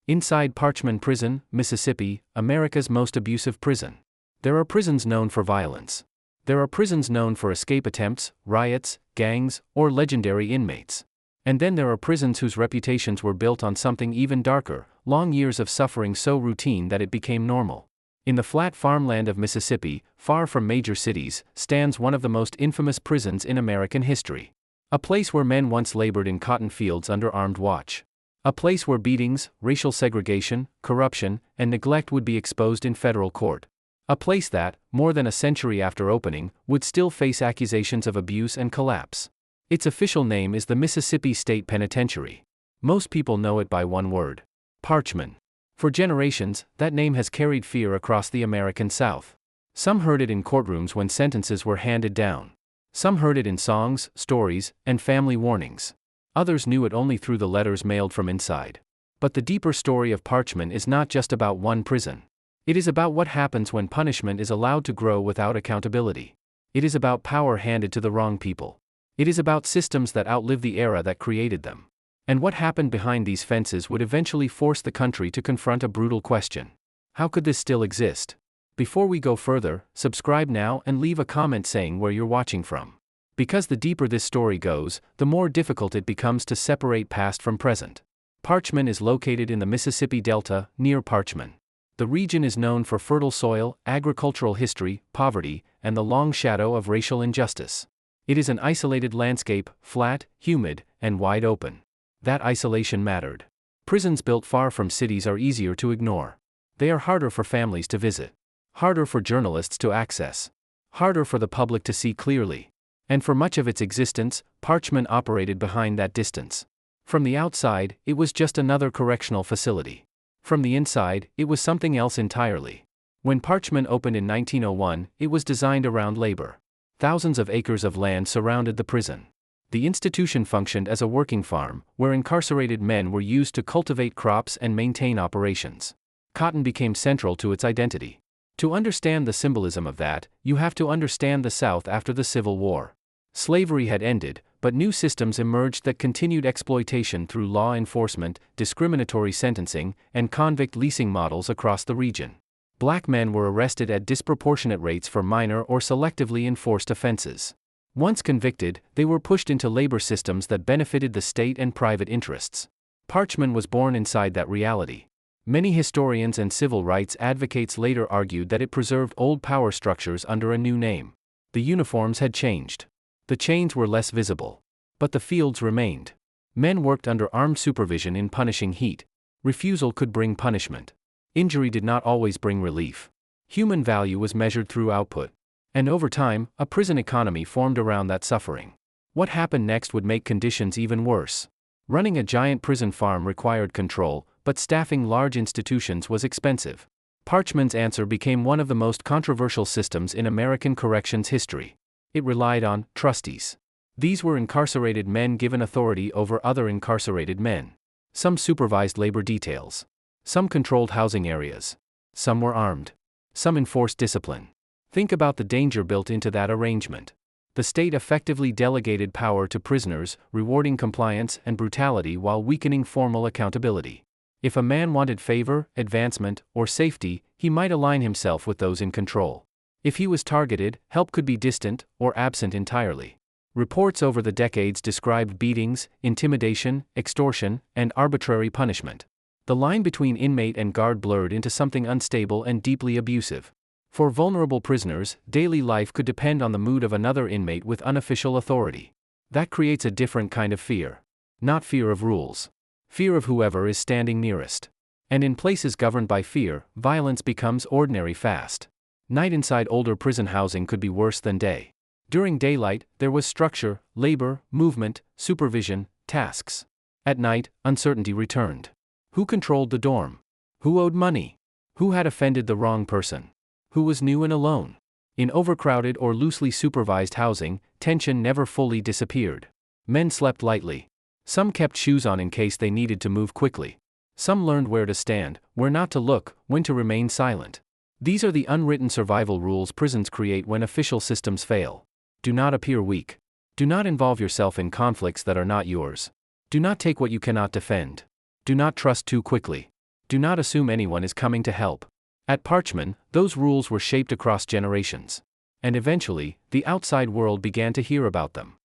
Inside Parchman Prison, Mississippi, America's most abusive prison. There are prisons known for violence. There are prisons known for escape attempts, riots, gangs, or legendary inmates. And then there are prisons whose reputations were built on something even darker, long years of suffering so routine that it became normal. In the flat farmland of Mississippi, far from major cities, stands one of the most infamous prisons in American history. A place where men once labored in cotton fields under armed watch. A place where beatings, racial segregation, corruption, and neglect would be exposed in federal court. A place that, more than a century after opening, would still face accusations of abuse and collapse. Its official name is the Mississippi State Penitentiary. Most people know it by one word: Parchman. For generations, that name has carried fear across the American South. Some heard it in courtrooms when sentences were handed down. Some heard it in songs, stories, and family warnings. Others knew it only through the letters mailed from inside. But the deeper story of Parchman is not just about one prison. It is about what happens when punishment is allowed to grow without accountability. It is about power handed to the wrong people. It is about systems that outlive the era that created them. And what happened behind these fences would eventually force the country to confront a brutal question. How could this still exist? Before we go further, subscribe now and leave a comment saying where you're watching from. Because the deeper this story goes, the more difficult it becomes to separate past from present. Parchman is located in the Mississippi Delta, near Parchman. The region is known for fertile soil, agricultural history, poverty, and the long shadow of racial injustice. It is an isolated landscape, flat, humid, and wide open. That isolation mattered. Prisons built far from cities are easier to ignore. They are harder for families to visit. Harder for journalists to access. Harder for the public to see clearly. And for much of its existence, Parchman operated behind that distance. From the outside, it was just another correctional facility. From the inside, it was something else entirely. When Parchman opened in 1901, it was designed around labor. Thousands of acres of land surrounded the prison. The institution functioned as a working farm, where incarcerated men were used to cultivate crops and maintain operations. Cotton became central to its identity. To understand the symbolism of that, you have to understand the South after the Civil War. Slavery had ended, but new systems emerged that continued exploitation through law enforcement, discriminatory sentencing, and convict leasing models across the region. Black men were arrested at disproportionate rates for minor or selectively enforced offenses. Once convicted, they were pushed into labor systems that benefited the state and private interests. Parchman was born inside that reality. Many historians and civil rights advocates later argued that it preserved old power structures under a new name. The uniforms had changed. The chains were less visible. But the fields remained. Men worked under armed supervision in punishing heat. Refusal could bring punishment. Injury did not always bring relief. Human value was measured through output. And over time, a prison economy formed around that suffering. What happened next would make conditions even worse. Running a giant prison farm required control, but staffing large institutions was expensive. Parchman's answer became one of the most controversial systems in American corrections history. It relied on trustees. These were incarcerated men given authority over other incarcerated men. Some supervised labor details. Some controlled housing areas. Some were armed. Some enforced discipline. Think about the danger built into that arrangement. The state effectively delegated power to prisoners, rewarding compliance and brutality while weakening formal accountability. If a man wanted favor, advancement, or safety, he might align himself with those in control. If he was targeted, help could be distant or absent entirely. Reports over the decades described beatings, intimidation, extortion, and arbitrary punishment. The line between inmate and guard blurred into something unstable and deeply abusive. For vulnerable prisoners, daily life could depend on the mood of another inmate with unofficial authority. That creates a different kind of fear. Not fear of rules. Fear of whoever is standing nearest. And in places governed by fear, violence becomes ordinary fast. Night inside older prison housing could be worse than day. During daylight, there was structure, labor, movement, supervision, tasks. At night, uncertainty returned. Who controlled the dorm? Who owed money? Who had offended the wrong person? Who was new and alone? In overcrowded or loosely supervised housing, tension never fully disappeared. Men slept lightly. Some kept shoes on in case they needed to move quickly. Some learned where to stand, where not to look, when to remain silent. These are the unwritten survival rules prisons create when official systems fail. Do not appear weak. Do not involve yourself in conflicts that are not yours. Do not take what you cannot defend. Do not trust too quickly. Do not assume anyone is coming to help. At Parchman, those rules were shaped across generations. And eventually, the outside world began to hear about them.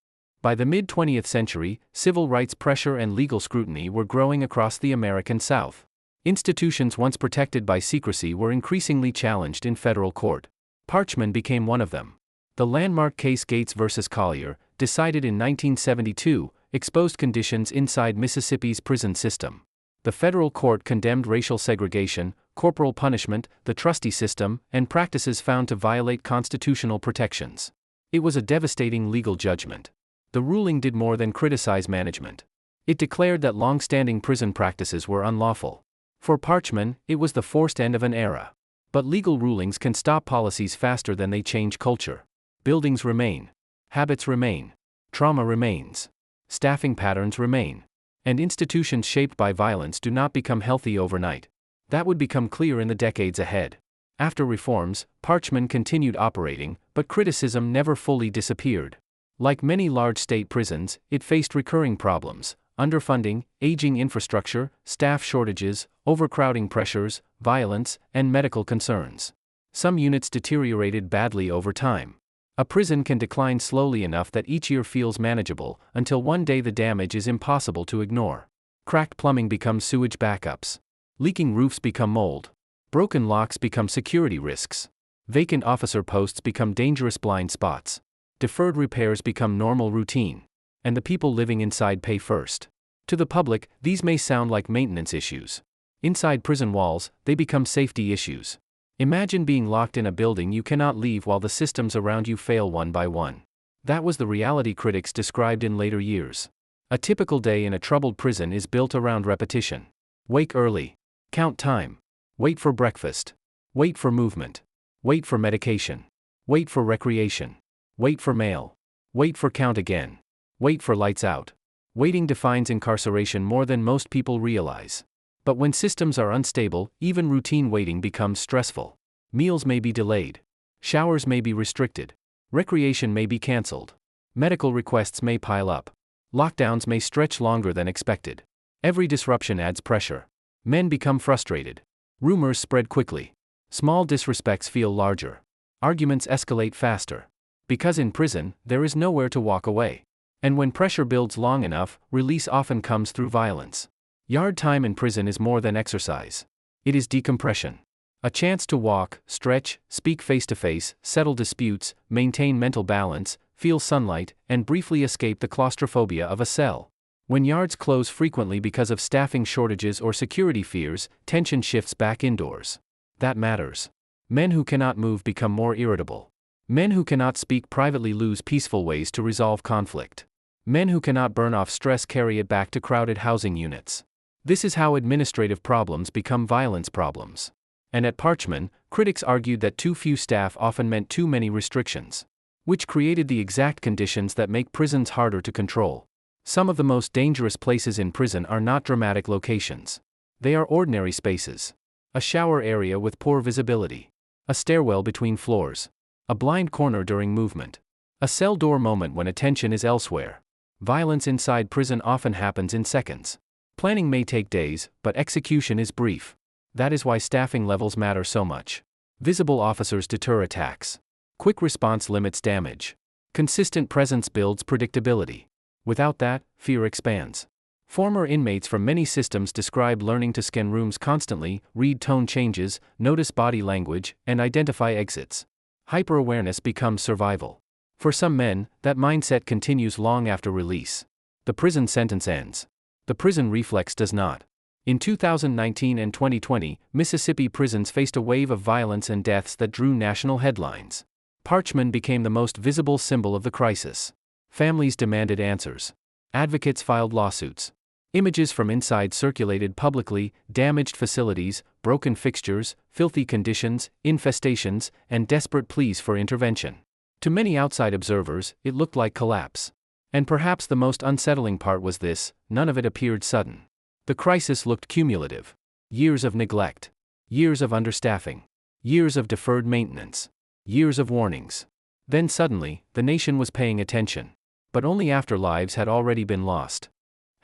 By the mid-20th century, civil rights pressure and legal scrutiny were growing across the American South. Institutions once protected by secrecy were increasingly challenged in federal court. Parchman became one of them. The landmark case Gates v. Collier, decided in 1972, exposed conditions inside Mississippi's prison system. The federal court condemned racial segregation, corporal punishment, the trustee system, and practices found to violate constitutional protections. It was a devastating legal judgment. The ruling did more than criticize management. It declared that long-standing prison practices were unlawful. For Parchman, it was the forced end of an era. But legal rulings can stop policies faster than they change culture. Buildings remain. Habits remain. Trauma remains. Staffing patterns remain. And institutions shaped by violence do not become healthy overnight. That would become clear in the decades ahead. After reforms, Parchman continued operating, but criticism never fully disappeared. Like many large state prisons, it faced recurring problems: underfunding, aging infrastructure, staff shortages, overcrowding pressures, violence, and medical concerns. Some units deteriorated badly over time. A prison can decline slowly enough that each year feels manageable, until one day the damage is impossible to ignore. Cracked plumbing becomes sewage backups. Leaking roofs become mold. Broken locks become security risks. Vacant officer posts become dangerous blind spots. Deferred repairs become normal routine. And the people living inside pay first. To the public, these may sound like maintenance issues. Inside prison walls, they become safety issues. Imagine being locked in a building you cannot leave while the systems around you fail one by one. That was the reality critics described in later years. A typical day in a troubled prison is built around repetition. Wake early. Count time. Wait for breakfast. Wait for movement. Wait for medication. Wait for recreation. Wait for mail. Wait for count again. Wait for lights out. Waiting defines incarceration more than most people realize. But when systems are unstable, even routine waiting becomes stressful. Meals may be delayed. Showers may be restricted. Recreation may be canceled. Medical requests may pile up. Lockdowns may stretch longer than expected. Every disruption adds pressure. Men become frustrated. Rumors spread quickly. Small disrespects feel larger. Arguments escalate faster. Because in prison, there is nowhere to walk away. And when pressure builds long enough, release often comes through violence. Yard time in prison is more than exercise. It is decompression. A chance to walk, stretch, speak face-to-face, settle disputes, maintain mental balance, feel sunlight, and briefly escape the claustrophobia of a cell. When yards close frequently because of staffing shortages or security fears, tension shifts back indoors. That matters. Men who cannot move become more irritable. Men who cannot speak privately lose peaceful ways to resolve conflict. Men who cannot burn off stress carry it back to crowded housing units. This is how administrative problems become violence problems. And at Parchman, critics argued that too few staff often meant too many restrictions, which created the exact conditions that make prisons harder to control. Some of the most dangerous places in prison are not dramatic locations. They are ordinary spaces. A shower area with poor visibility. A stairwell between floors. A blind corner during movement. A cell door moment when attention is elsewhere. Violence inside prison often happens in seconds. Planning may take days, but execution is brief. That is why staffing levels matter so much. Visible officers deter attacks. Quick response limits damage. Consistent presence builds predictability. Without that, fear expands. Former inmates from many systems describe learning to scan rooms constantly, read tone changes, notice body language, and identify exits. Hyper-awareness becomes survival. For some men, that mindset continues long after release. The prison sentence ends. The prison reflex does not. In 2019 and 2020, Mississippi prisons faced a wave of violence and deaths that drew national headlines. Parchman became the most visible symbol of the crisis. Families demanded answers. Advocates filed lawsuits. Images from inside circulated publicly: damaged facilities, broken fixtures, filthy conditions, infestations, and desperate pleas for intervention. To many outside observers, it looked like collapse. And perhaps the most unsettling part was this: none of it appeared sudden. The crisis looked cumulative. Years of neglect. Years of understaffing. Years of deferred maintenance. Years of warnings. Then suddenly, the nation was paying attention. But only after lives had already been lost.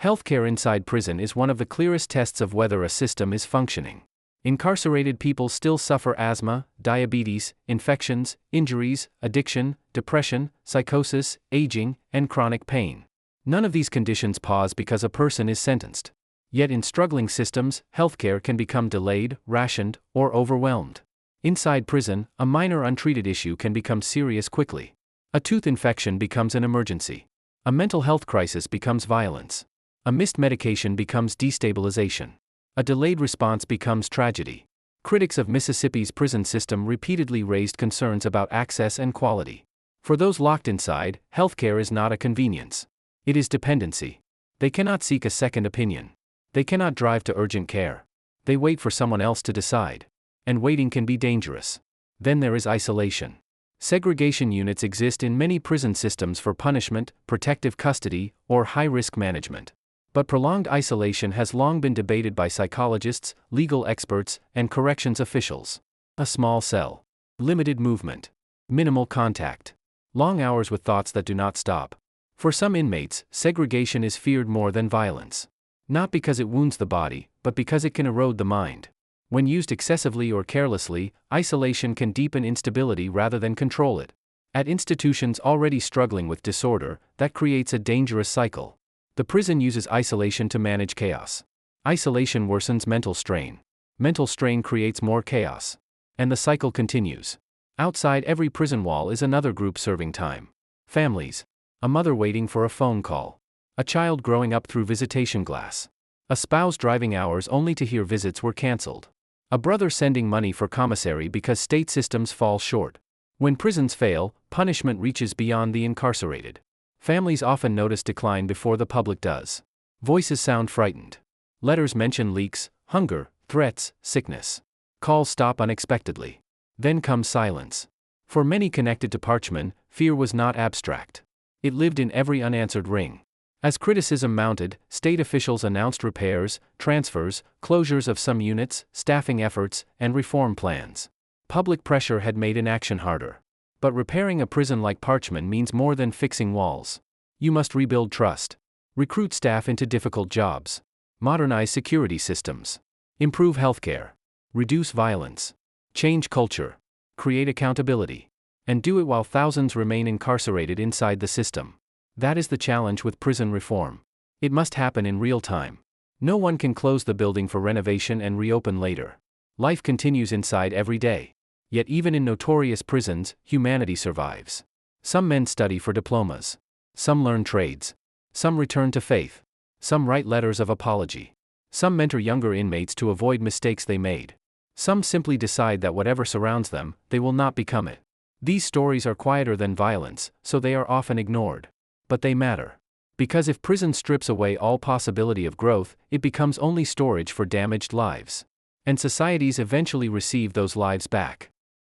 Healthcare inside prison is one of the clearest tests of whether a system is functioning. Incarcerated people still suffer asthma, diabetes, infections, injuries, addiction, depression, psychosis, aging, and chronic pain. None of these conditions pause because a person is sentenced. Yet in struggling systems, healthcare can become delayed, rationed, or overwhelmed. Inside prison, a minor untreated issue can become serious quickly. A tooth infection becomes an emergency. A mental health crisis becomes violence. A missed medication becomes destabilization. A delayed response becomes tragedy. Critics of Mississippi's prison system repeatedly raised concerns about access and quality. For those locked inside, healthcare is not a convenience. It is dependency. They cannot seek a second opinion. They cannot drive to urgent care. They wait for someone else to decide. And waiting can be dangerous. Then there is isolation. Segregation units exist in many prison systems for punishment, protective custody, or high-risk management. But prolonged isolation has long been debated by psychologists, legal experts, and corrections officials. A small cell. Limited movement. Minimal contact. Long hours with thoughts that do not stop. For some inmates, segregation is feared more than violence. Not because it wounds the body, but because it can erode the mind. When used excessively or carelessly, isolation can deepen instability rather than control it. At institutions already struggling with disorder, that creates a dangerous cycle. The prison uses isolation to manage chaos. Isolation worsens mental strain. Mental strain creates more chaos. And the cycle continues. Outside every prison wall is another group serving time. Families. A mother waiting for a phone call. A child growing up through visitation glass. A spouse driving hours only to hear visits were cancelled. A brother sending money for commissary because state systems fall short. When prisons fail, punishment reaches beyond the incarcerated. Families often notice decline before the public does. Voices sound frightened. Letters mention leaks, hunger, threats, sickness. Calls stop unexpectedly. Then comes silence. For many connected to Parchman, fear was not abstract. It lived in every unanswered ring. As criticism mounted, state officials announced repairs, transfers, closures of some units, staffing efforts, and reform plans. Public pressure had made inaction harder. But repairing a prison like Parchman means more than fixing walls. You must rebuild trust. Recruit staff into difficult jobs. Modernize security systems. Improve healthcare. Reduce violence. Change culture. Create accountability. And do it while thousands remain incarcerated inside the system. That is the challenge with prison reform. It must happen in real time. No one can close the building for renovation and reopen later. Life continues inside every day. Yet even in notorious prisons, humanity survives. Some men study for diplomas. Some learn trades. Some return to faith. Some write letters of apology. Some mentor younger inmates to avoid mistakes they made. Some simply decide that whatever surrounds them, they will not become it. These stories are quieter than violence, so they are often ignored. But they matter. Because if prison strips away all possibility of growth, it becomes only storage for damaged lives. And societies eventually receive those lives back.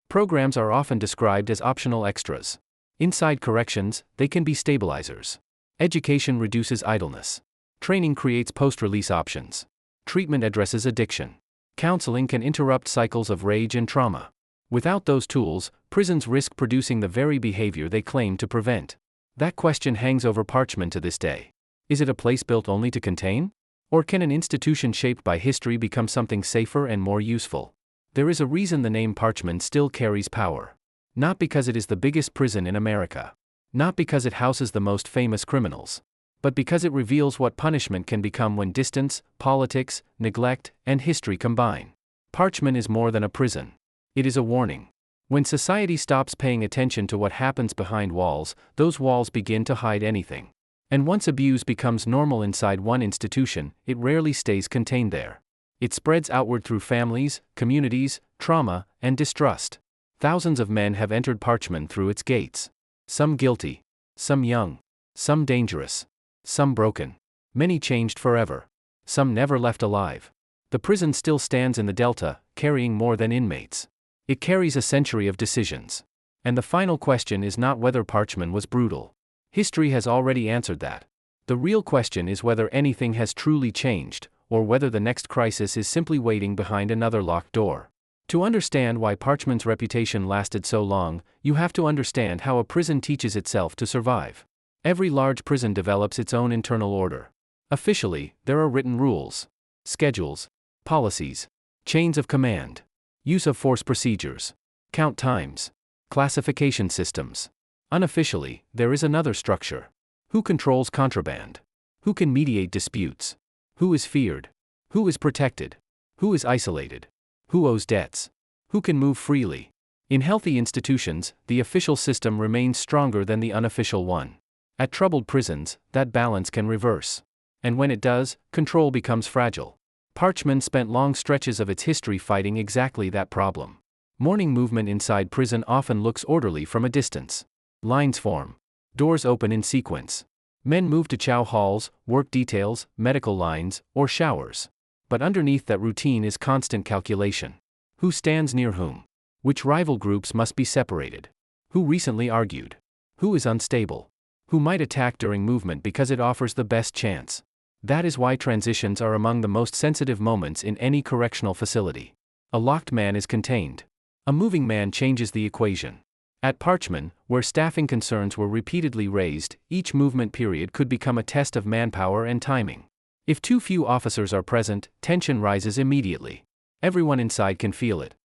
Programs are often described as optional extras. Inside corrections, they can be stabilizers. Education reduces idleness. Training creates post-release options. Treatment addresses addiction. Counseling can interrupt cycles of rage and trauma. Without those tools, prisons risk producing the very behavior they claim to prevent. That question hangs over Parchman to this day. Is it a place built only to contain? Or can an institution shaped by history become something safer and more useful? There is a reason the name Parchman still carries power. Not because it is the biggest prison in America. Not because it houses the most famous criminals. But because it reveals what punishment can become when distance, politics, neglect, and history combine. Parchman is more than a prison. It is a warning. When society stops paying attention to what happens behind walls, those walls begin to hide anything. And once abuse becomes normal inside one institution, it rarely stays contained there. It spreads outward through families, communities, trauma, and distrust. Thousands of men have entered Parchman through its gates. Some guilty. Some young. Some dangerous. Some broken. Many changed forever. Some never left alive. The prison still stands in the Delta, carrying more than inmates. It carries a century of decisions. And the final question is not whether Parchman was brutal. History has already answered that. The real question is whether anything has truly changed, or whether the next crisis is simply waiting behind another locked door. To understand why Parchman's reputation lasted so long, you have to understand how a prison teaches itself to survive. Every large prison develops its own internal order. Officially, there are written rules, schedules, policies, chains of command, use of force procedures, count times, classification systems. Unofficially, there is another structure. Who controls contraband? Who can mediate disputes? Who is feared? Who is protected? Who is isolated? Who owes debts? Who can move freely? In healthy institutions, the official system remains stronger than the unofficial one. At troubled prisons, that balance can reverse. And when it does, control becomes fragile. Parchman spent long stretches of its history fighting exactly that problem. Morning movement inside prison often looks orderly from a distance. Lines form. Doors open in sequence. Men move to chow halls, work details, medical lines, or showers. But underneath that routine is constant calculation. Who stands near whom? Which rival groups must be separated? Who recently argued? Who is unstable? Who might attack during movement because it offers the best chance? That is why transitions are among the most sensitive moments in any correctional facility. A locked man is contained. A moving man changes the equation. At Parchman, where staffing concerns were repeatedly raised, each movement period could become a test of manpower and timing. If too few officers are present, tension rises immediately. Everyone inside can feel it.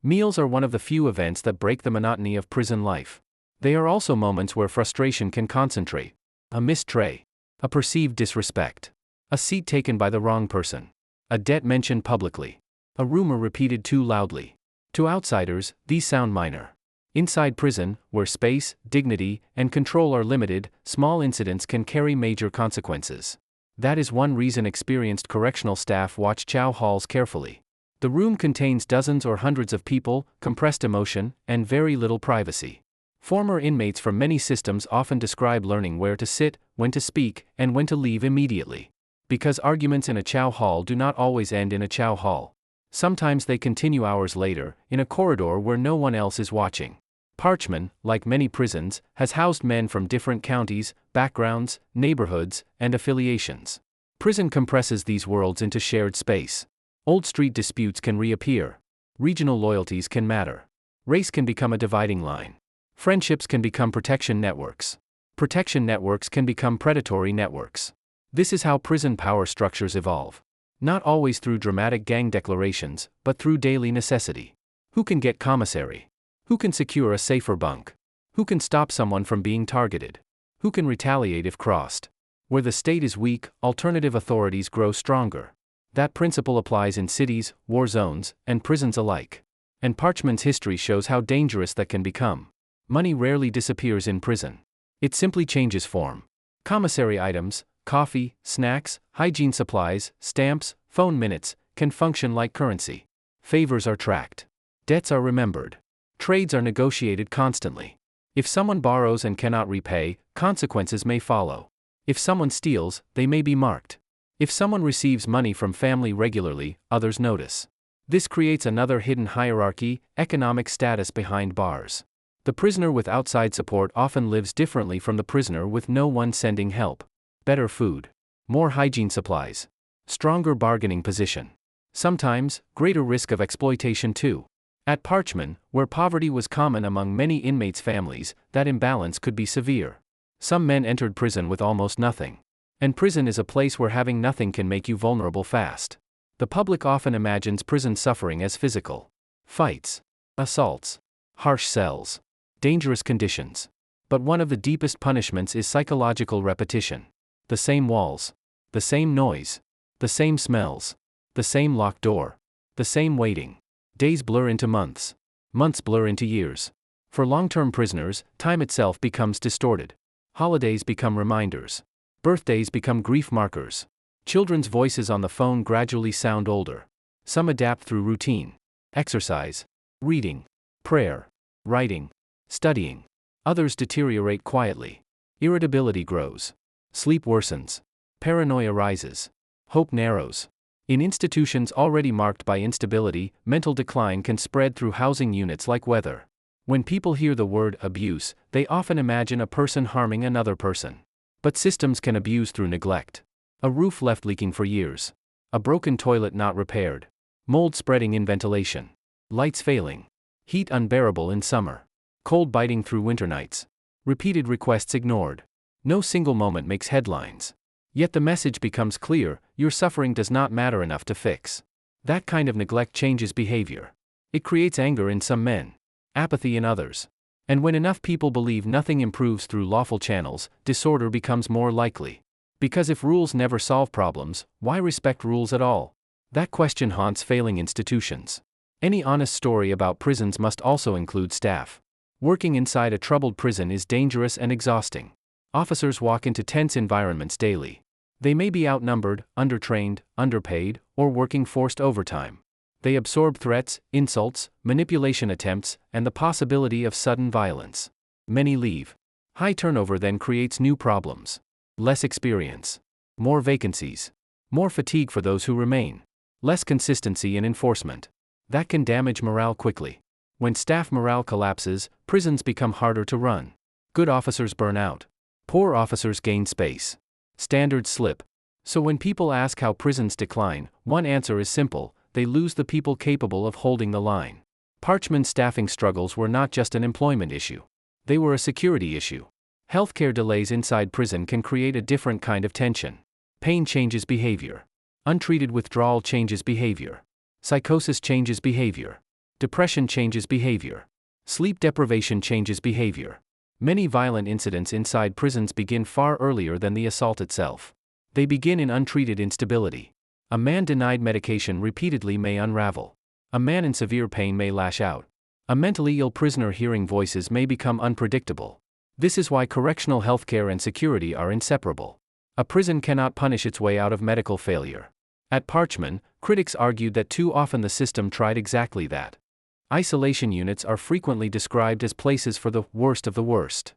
Meals are one of the few events that break the monotony of prison life. They are also moments where frustration can concentrate. A missed tray. A perceived disrespect. A seat taken by the wrong person. A debt mentioned publicly. A rumor repeated too loudly. To outsiders, these sound minor. Inside prison, where space, dignity, and control are limited, small incidents can carry major consequences. That is one reason experienced correctional staff watch chow halls carefully. The room contains dozens or hundreds of people, compressed emotion, and very little privacy. Former inmates from many systems often describe learning where to sit, when to speak, and when to leave immediately. Because arguments in a chow hall do not always end in a chow hall. Sometimes they continue hours later, in a corridor where no one else is watching. Parchman, like many prisons, has housed men from different counties, backgrounds, neighborhoods, and affiliations. Prison compresses these worlds into shared space. Old street disputes can reappear. Regional loyalties can matter. Race can become a dividing line. Friendships can become protection networks. Protection networks can become predatory networks. This is how prison power structures evolve. Not always through dramatic gang declarations, but through daily necessity. Who can get commissary? Who can secure a safer bunk? Who can stop someone from being targeted? Who can retaliate if crossed? Where the state is weak, alternative authorities grow stronger. That principle applies in cities, war zones, and prisons alike. And Parchman's history shows how dangerous that can become. Money rarely disappears in prison. It simply changes form. Commissary items, coffee, snacks, hygiene supplies, stamps, phone minutes, can function like currency. Favors are tracked. Debts are remembered. Trades are negotiated constantly. If someone borrows and cannot repay, consequences may follow. If someone steals, they may be marked. If someone receives money from family regularly, others notice. This creates another hidden hierarchy, economic status behind bars. The prisoner with outside support often lives differently from the prisoner with no one sending help. Better food. More hygiene supplies. Stronger bargaining position. Sometimes, greater risk of exploitation too. At Parchman, where poverty was common among many inmates' families, that imbalance could be severe. Some men entered prison with almost nothing. And prison is a place where having nothing can make you vulnerable fast. The public often imagines prison suffering as physical. Fights. Assaults. Harsh cells. Dangerous conditions. But one of the deepest punishments is psychological repetition. The same walls. The same noise. The same smells. The same locked door. The same waiting. Days blur into months. Months blur into years. For long-term prisoners, time itself becomes distorted. Holidays become reminders. Birthdays become grief markers. Children's voices on the phone gradually sound older. Some adapt through routine. Exercise. Reading. Prayer. Writing. Studying. Others deteriorate quietly. Irritability grows. Sleep worsens. Paranoia rises. Hope narrows. In institutions already marked by instability, mental decline can spread through housing units like weather. When people hear the word abuse, they often imagine a person harming another person. But systems can abuse through neglect. A roof left leaking for years. A broken toilet not repaired. Mold spreading in ventilation. Lights failing. Heat unbearable in summer. Cold biting through winter nights. Repeated requests ignored. No single moment makes headlines. Yet the message becomes clear: your suffering does not matter enough to fix. That kind of neglect changes behavior. It creates anger in some men, apathy in others. And when enough people believe nothing improves through lawful channels, disorder becomes more likely. Because if rules never solve problems, why respect rules at all? That question haunts failing institutions. Any honest story about prisons must also include staff. Working inside a troubled prison is dangerous and exhausting. Officers walk into tense environments daily. They may be outnumbered, undertrained, underpaid, or working forced overtime. They absorb threats, insults, manipulation attempts, and the possibility of sudden violence. Many leave. High turnover then creates new problems. Less experience. More vacancies. More fatigue for those who remain. Less consistency in enforcement. That can damage morale quickly. When staff morale collapses, prisons become harder to run. Good officers burn out. Poor officers gain space. Standards slip. So when people ask how prisons decline, one answer is simple: they lose the people capable of holding the line. Parchman's staffing struggles were not just an employment issue. They were a security issue. Healthcare delays inside prison can create a different kind of tension. Pain changes behavior. Untreated withdrawal changes behavior. Psychosis changes behavior. Depression changes behavior. Sleep deprivation changes behavior. Many violent incidents inside prisons begin far earlier than the assault itself. They begin in untreated instability. A man denied medication repeatedly may unravel. A man in severe pain may lash out. A mentally ill prisoner hearing voices may become unpredictable. This is why correctional healthcare and security are inseparable. A prison cannot punish its way out of medical failure. At Parchman, critics argued that too often the system tried exactly that. Isolation units are frequently described as places for the worst of the worst.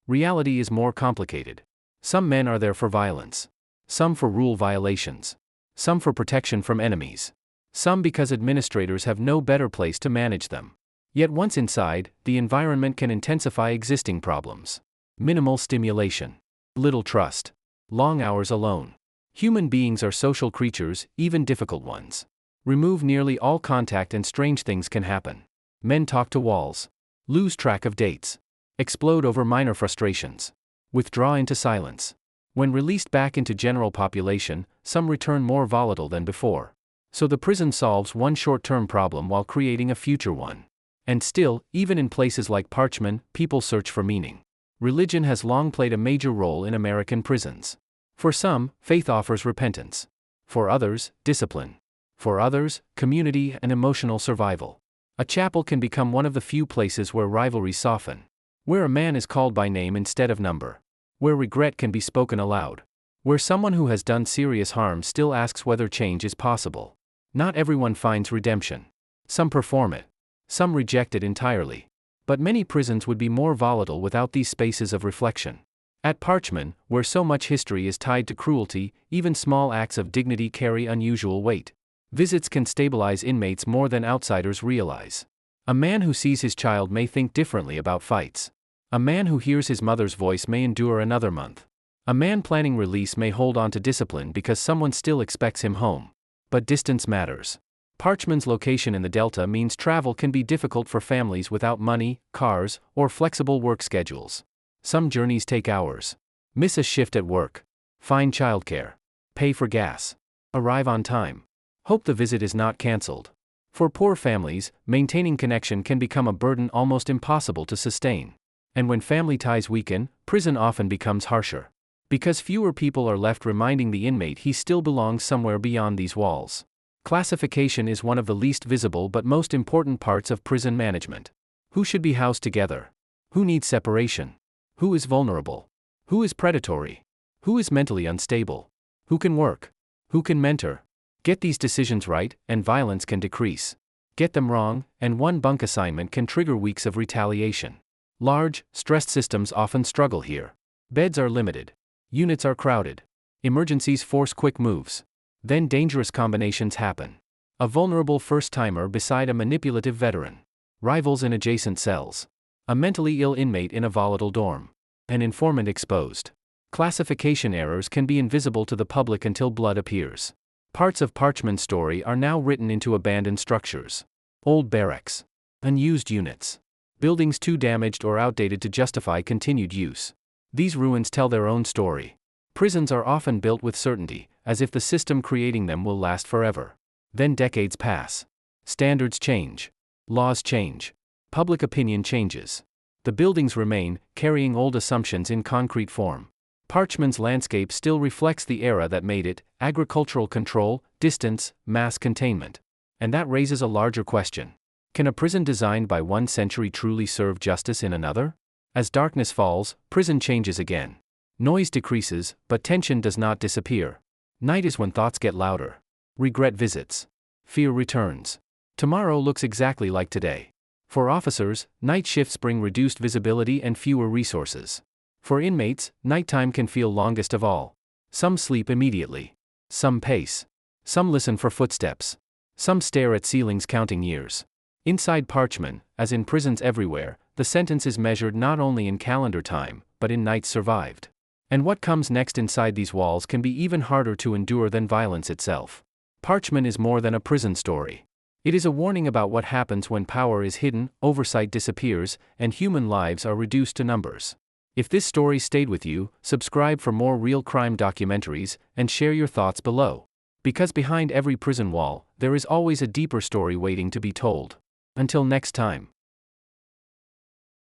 Reality is more complicated. Some men are there for violence. Some for rule violations. Some for protection from enemies. Some because administrators have no better place to manage them. Yet once inside, the environment can intensify existing problems. Minimal stimulation. Little trust. Long hours alone. Human beings are social creatures, even difficult ones. Remove nearly all contact and strange things can happen. Men talk to walls. Lose track of dates. Explode over minor frustrations. Withdraw into silence. When released back into general population, some return more volatile than before. So the prison solves one short-term problem while creating a future one. And still, even in places like Parchman, people search for meaning. Religion has long played a major role in American prisons. For some, faith offers repentance. For others, discipline. For others, community and emotional survival. A chapel can become one of the few places where rivalries soften. Where a man is called by name instead of number. Where regret can be spoken aloud. Where someone who has done serious harm still asks whether change is possible. Not everyone finds redemption. Some perform it. Some reject it entirely. But many prisons would be more volatile without these spaces of reflection. At Parchman, where so much history is tied to cruelty, even small acts of dignity carry unusual weight. Visits can stabilize inmates more than outsiders realize. A man who sees his child may think differently about fights. A man who hears his mother's voice may endure another month. A man planning release may hold on to discipline because someone still expects him home. But distance matters. Parchman's location in the Delta means travel can be difficult for families without money, cars, or flexible work schedules. Some journeys take hours. Miss a shift at work. Find childcare. Pay for gas. Arrive on time. Hope the visit is not cancelled. For poor families, maintaining connection can become a burden almost impossible to sustain. And when family ties weaken, prison often becomes harsher. Because fewer people are left reminding the inmate he still belongs somewhere beyond these walls. Classification is one of the least visible but most important parts of prison management. Who should be housed together? Who needs separation? Who is vulnerable? Who is predatory? Who is mentally unstable? Who can work? Who can mentor? Get these decisions right, and violence can decrease. Get them wrong, and one bunk assignment can trigger weeks of retaliation. Large, stressed systems often struggle here. Beds are limited. Units are crowded. Emergencies force quick moves. Then dangerous combinations happen. A vulnerable first-timer beside a manipulative veteran. Rivals in adjacent cells. A mentally ill inmate in a volatile dorm. An informant exposed. Classification errors can be invisible to the public until blood appears. Parts of Parchman's story are now written into abandoned structures. Old barracks. Unused units. Buildings too damaged or outdated to justify continued use. These ruins tell their own story. Prisons are often built with certainty, as if the system creating them will last forever. Then decades pass. Standards change. Laws change. Public opinion changes. The buildings remain, carrying old assumptions in concrete form. Parchman's landscape still reflects the era that made it: agricultural control, distance, mass containment. And that raises a larger question. Can a prison designed by one century truly serve justice in another? As darkness falls, prison changes again. Noise decreases, but tension does not disappear. Night is when thoughts get louder. Regret visits. Fear returns. Tomorrow looks exactly like today. For officers, night shifts bring reduced visibility and fewer resources. For inmates, nighttime can feel longest of all. Some sleep immediately. Some pace. Some listen for footsteps. Some stare at ceilings counting years. Inside Parchman, as in prisons everywhere, the sentence is measured not only in calendar time, but in nights survived. And what comes next inside these walls can be even harder to endure than violence itself. Parchman is more than a prison story. It is a warning about what happens when power is hidden, oversight disappears, and human lives are reduced to numbers. If this story stayed with you, subscribe for more real crime documentaries, and share your thoughts below. Because behind every prison wall, there is always a deeper story waiting to be told. Until next time.